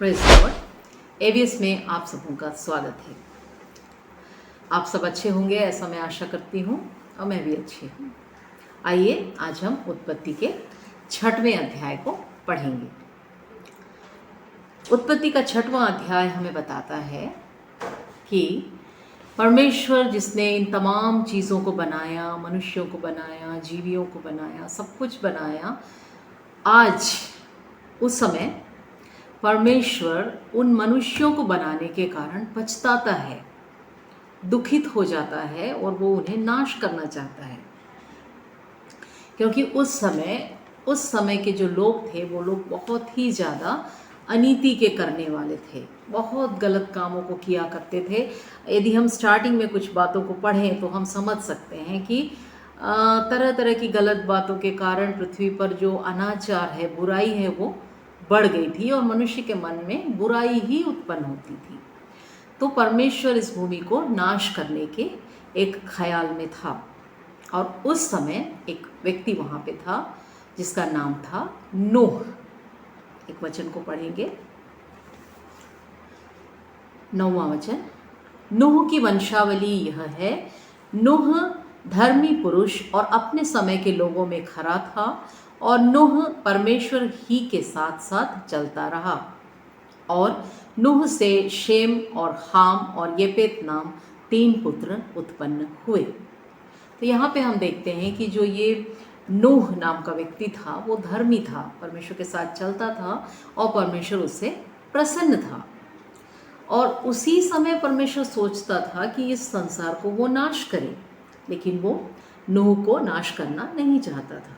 Praise Lord. ABS में आप सबों का स्वागत है। आप सब अच्छे होंगे ऐसा मैं आशा करती हूँ और मैं भी अच्छी हूँ। आइए आज हम उत्पत्ति के 6वें अध्याय को पढ़ेंगे। उत्पत्ति का 6वां अध्याय हमें बताता है कि परमेश्वर जिसने इन तमाम चीज़ों को बनाया, मनुष्यों को बनाया, जीवियों को बनाया, सब कुछ बनाया, आज उस समय परमेश्वर उन मनुष्यों को बनाने के कारण पछताता है, दुखित हो जाता है और वो उन्हें नाश करना चाहता है। क्योंकि उस समय के जो लोग थे वो लोग बहुत ही ज़्यादा अनीति के करने वाले थे, बहुत गलत कामों को किया करते थे। यदि हम स्टार्टिंग में कुछ बातों को पढ़ें तो हम समझ सकते हैं कि तरह तरह की गलत बातों के कारण पृथ्वी पर जो अनाचार है, बुराई है, वो बढ़ गई थी और मनुष्य के मन में बुराई ही उत्पन्न होती थी। तो परमेश्वर इस भूमि को नाश करने के एक ख्याल में था और उस समय एक व्यक्ति वहाँ पे था जिसका नाम था नूह। एक वचन को पढ़ेंगे, 9वां वचन। नूह की वंशावली यह है, नूह धर्मी पुरुष और अपने समय के लोगों में खरा था और नूह परमेश्वर ही के साथ साथ चलता रहा। और नूह से शेम और हाम और येपेत नाम 3 पुत्र उत्पन्न हुए। तो यहाँ पे हम देखते हैं कि जो ये नूह नाम का व्यक्ति था वो धर्मी था, परमेश्वर के साथ चलता था और परमेश्वर उससे प्रसन्न था। और उसी समय परमेश्वर सोचता था कि इस संसार को वो नाश करे, लेकिन वो नूह को नाश करना नहीं चाहता था।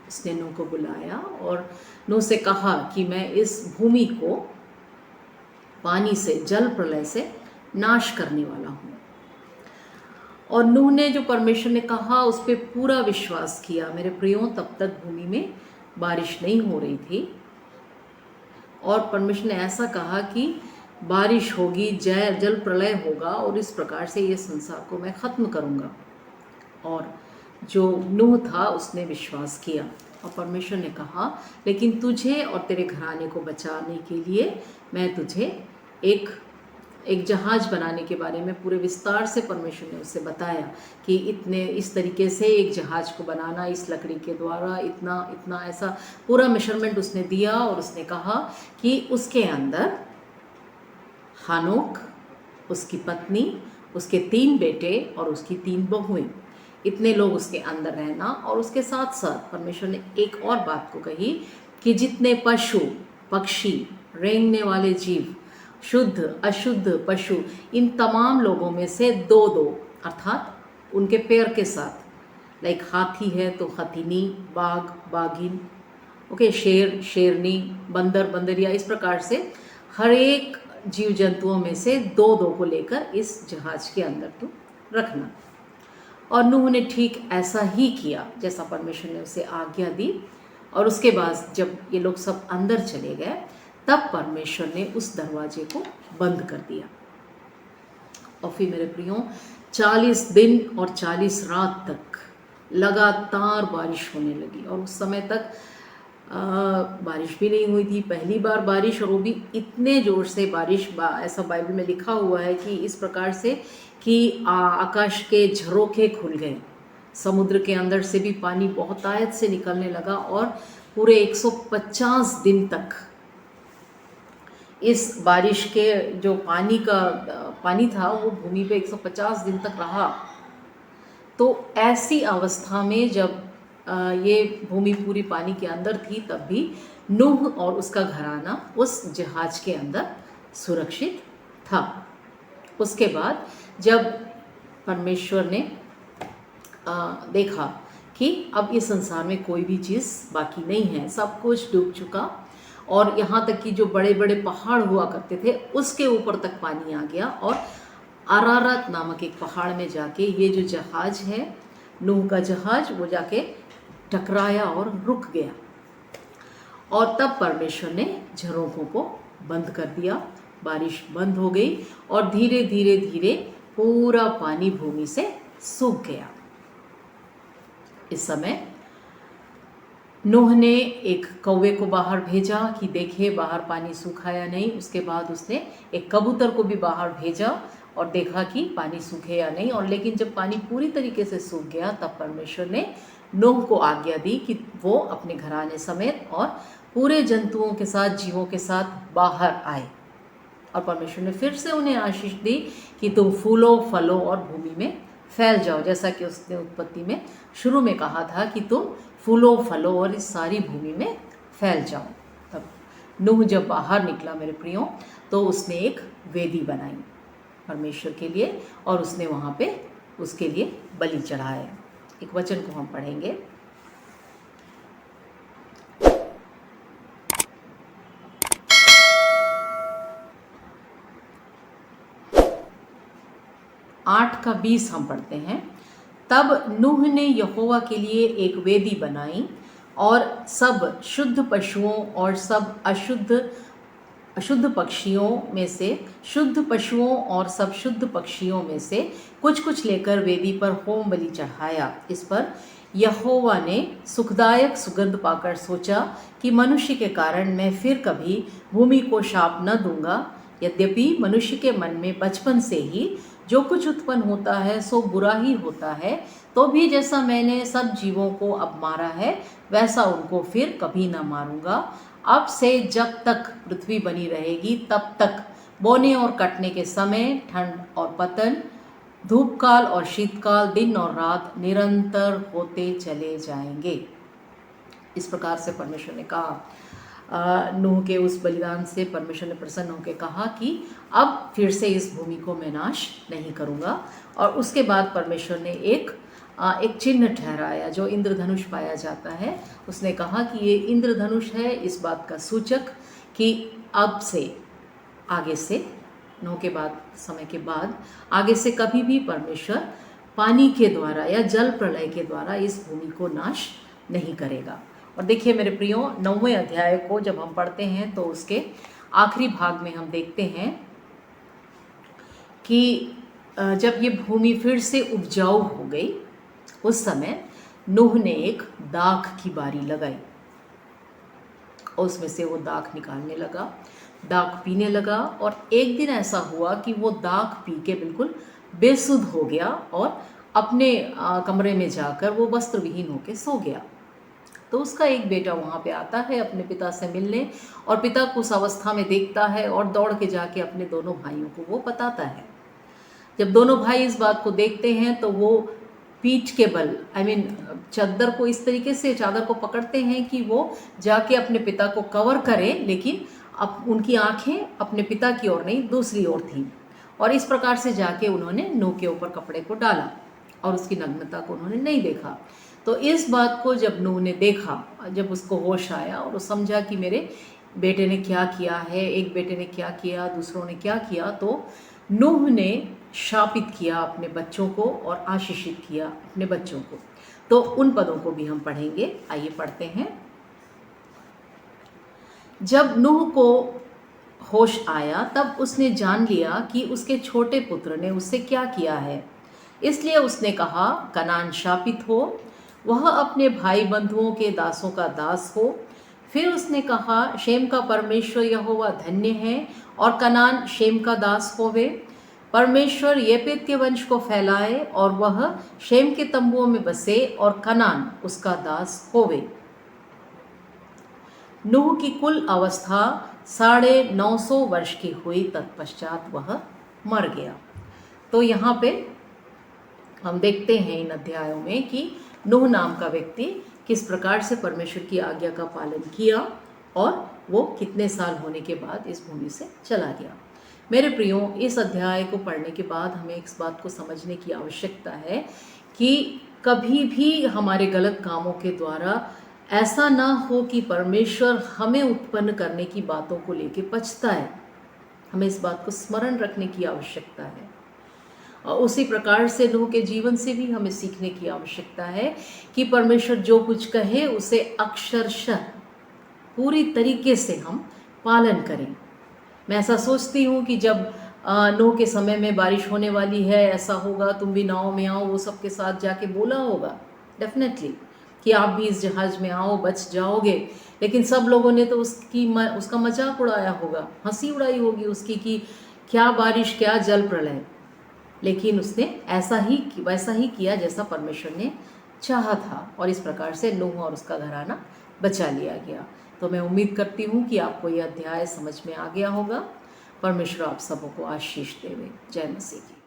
उसने नूह को बुलाया और नूह से कहा कि मैं इस भूमि को पानी से, जल प्रलय से नाश करने वाला हूँ। और नूह ने जो परमेश्वर ने कहा उस पर पूरा विश्वास किया। मेरे प्रियो, तब तक भूमि में बारिश नहीं हो रही थी और परमेश्वर ने ऐसा कहा कि बारिश होगी, जल प्रलय होगा और इस प्रकार से ये संसार को मैं ख़त्म करूँगा। और जो नूह था उसने विश्वास किया और परमेश्वर ने कहा, लेकिन तुझे और तेरे घराने को बचाने के लिए मैं तुझे एक जहाज़ बनाने के बारे में पूरे विस्तार से परमेश्वर ने उससे बताया कि इस तरीके से एक जहाज़ को बनाना, इस लकड़ी के द्वारा इतना ऐसा पूरा मेजरमेंट उसने दिया। और उसने कहा कि उसके अंदर हानोक, उसकी पत्नी, उसके 3 बेटे और उसकी 3 बहुएं, इतने लोग उसके अंदर रहना। और उसके साथ साथ परमेश्वर ने एक और बात को कही कि जितने पशु पक्षी, रेंगने वाले जीव, शुद्ध अशुद्ध पशु, इन तमाम लोगों में से 2-2 अर्थात उनके पैर के साथ, लाइक हाथी है तो हथिनी, बाघ बाघिन, ओके, शेर शेरनी, बंदर बंदरिया, इस प्रकार से हर एक जीव जंतुओं में से 2-2 को लेकर इस जहाज के अंदर तो रखना। और नूह ने ठीक ऐसा ही किया जैसा परमेश्वर ने उसे आज्ञा दी। और उसके बाद जब ये लोग सब अंदर चले गए तब परमेश्वर ने उस दरवाजे को बंद कर दिया। और फिर मेरे प्रियो, 40 दिन और 40 रात तक लगातार बारिश होने लगी। और उस समय तक बारिश भी नहीं हुई थी, पहली बार बारिश, और वो भी इतने ज़ोर से बारिश। ऐसा बाइबल में लिखा हुआ है कि इस प्रकार से कि आकाश के झरोखे खुल गए, समुद्र के अंदर से भी पानी बहुत आयत से निकलने लगा। और पूरे 150 दिन तक इस बारिश के जो पानी था वो भूमि पे 150 दिन तक रहा। तो ऐसी अवस्था में जब ये भूमि पूरी पानी के अंदर थी, तब भी नूह और उसका घराना उस जहाज के अंदर सुरक्षित था। उसके बाद जब परमेश्वर ने देखा कि अब इस संसार में कोई भी चीज़ बाकी नहीं है, सब कुछ डूब चुका, और यहाँ तक कि जो बड़े बड़े पहाड़ हुआ करते थे उसके ऊपर तक पानी आ गया। और अरारत नामक एक पहाड़ में जाके ये जो जहाज है, नूह का जहाज, वो जाके टकराया और रुक गया। और तब परमेश्वर ने झरोखों को बंद कर दिया, बारिश बंद हो गई और धीरे धीरे धीरे पूरा पानी भूमि से सूख गया। इस समय नूह ने एक कौवे को बाहर भेजा कि देखे बाहर पानी सूखा या नहीं। उसके बाद उसने एक कबूतर को भी बाहर भेजा और देखा कि पानी सूखे या नहीं। और लेकिन जब पानी पूरी तरीके से सूख गया तब परमेश्वर ने नूह को आज्ञा दी कि वो अपने घराने समेत और पूरे जंतुओं के साथ, जीवों के साथ बाहर आए। और परमेश्वर ने फिर से उन्हें आशीष दी कि तुम फूलों, फलों और भूमि में फैल जाओ, जैसा कि उसने उत्पत्ति में शुरू में कहा था कि तुम फूलों, फलों और इस सारी भूमि में फैल जाओ। तब नूह जब बाहर निकला मेरे प्रियो, तो उसने एक वेदी बनाई परमेश्वर के लिए और उसने वहाँ पे उसके लिए बलि चढ़ाया। एक वचन को हम पढ़ेंगे। आठ का 20 हम पढ़ते हैं। तब नूह ने यहोवा के लिए एक वेदी बनाई और सब शुद्ध पशुओं और सब अशुद्ध पक्षियों में से, शुद्ध पशुओं और सब शुद्ध पक्षियों में से कुछ कुछ लेकर वेदी पर होम बलि चढ़ाया। इस पर यहोवा ने सुखदायक सुगंध पाकर सोचा कि मनुष्य के कारण मैं फिर कभी भूमि को शाप न दूंगा। यद्यपि मनुष्य के मन में बचपन से ही जो कुछ उत्पन्न होता है सो बुरा ही होता है, तो भी जैसा मैंने सब जीवों को अब मारा है वैसा उनको फिर कभी न मारूंगा। अब से जब तक पृथ्वी बनी रहेगी तब तक बोने और कटने के समय, ठंड और पतन, धूपकाल और शीतकाल, दिन और रात निरंतर होते चले जाएंगे। इस प्रकार से परमेश्वर ने कहा। नूह के उस बलिदान से परमेश्वर ने प्रसन्न होकर कहा कि अब फिर से इस भूमि को मैं नाश नहीं करूँगा। और उसके बाद परमेश्वर ने एक चिन्ह ठहराया जो इंद्रधनुष पाया जाता है। उसने कहा कि ये इंद्रधनुष है इस बात का सूचक कि अब से आगे से, नूह के बाद, समय के बाद आगे से कभी भी परमेश्वर पानी के द्वारा या जल प्रलय के द्वारा इस भूमि को नाश नहीं करेगा। और देखिए मेरे प्रियो, 9वें अध्याय को जब हम पढ़ते हैं तो उसके आखिरी भाग में हम देखते हैं कि जब ये भूमि फिर से उपजाऊ हो गई उस समय नूह ने एक दाख की बारी लगाई और उसमें से वो दाख निकालने लगा, दाख पीने लगा। और एक दिन ऐसा हुआ कि वो दाख पी के बिल्कुल बेसुध हो गया और अपने कमरे में जाकर वो वस्त्र विहीन होकर सो गया। तो उसका एक बेटा वहाँ पे आता है अपने पिता से मिलने और पिता को उस अवस्था में देखता है और दौड़ के जाके अपने दोनों भाइयों को वो बताता है। जब दोनों भाई इस बात को देखते हैं तो वो पीठ के बल, चादर को इस तरीके से चादर को पकड़ते हैं कि वो जाके अपने पिता को कवर करें, लेकिन अब उनकी आंखें अपने पिता की ओर नहीं दूसरी ओर थी। और इस प्रकार से जाके उन्होंने नूह के ऊपर कपड़े को डाला और उसकी नग्नता को उन्होंने नहीं देखा। तो इस बात को जब नूह ने देखा, जब उसको होश आया और वो समझा कि मेरे बेटे ने क्या किया है, एक बेटे ने क्या किया, दूसरों ने क्या किया, तो नूह ने शापित किया अपने बच्चों को और आशीषित किया अपने बच्चों को। तो उन पदों को भी हम पढ़ेंगे। आइए पढ़ते हैं। जब नूह को होश आया तब उसने जान लिया कि उसके छोटे पुत्र ने उससे क्या किया है। इसलिए उसने कहा, कनान शापित हो, वह अपने भाई बंधुओं के दासों का दास हो। फिर उसने कहा, शेम का परमेश्वर यहोवा धन्य है और कनान शेम का दास होवे। परमेश्वर येपेत के वंश को फैलाए और वह शेम के तंबुओं में बसे और कनान उसका दास होवे। नूह की कुल अवस्था 950 वर्ष की हुई, तत्पश्चात वह मर गया। तो यहाँ पे हम देखते हैं इन अध्यायों में कि नूह नाम का व्यक्ति किस प्रकार से परमेश्वर की आज्ञा का पालन किया और वो कितने साल होने के बाद इस भूमि से चला गया। मेरे प्रियो, इस अध्याय को पढ़ने के बाद हमें इस बात को समझने की आवश्यकता है कि कभी भी हमारे गलत कामों के द्वारा ऐसा ना हो कि परमेश्वर हमें उत्पन्न करने की बातों को लेके पछताए। हमें इस बात को स्मरण रखने की आवश्यकता है। और उसी प्रकार से नूह के जीवन से भी हमें सीखने की आवश्यकता है कि परमेश्वर जो कुछ कहे उसे अक्षरशः पूरी तरीके से हम पालन करें। मैं ऐसा सोचती हूँ कि जब नूह के समय में बारिश होने वाली है, ऐसा होगा, तुम भी नाव में आओ, वो सबके साथ जाके बोला होगा डेफिनेटली। कि आप भी इस जहाज़ में आओ, बच जाओगे, लेकिन सब लोगों ने तो उसका मजाक उड़ाया होगा, हंसी उड़ाई होगी उसकी कि क्या बारिश, क्या जल प्रलय। लेकिन उसने वैसा ही किया जैसा परमेश्वर ने चाहा था, और इस प्रकार से नूह और उसका घराना बचा लिया गया। तो मैं उम्मीद करती हूँ कि आपको यह अध्याय समझ में आ गया होगा। परमेश्वर आप सबों को आशीष देवे। जय मसीह की।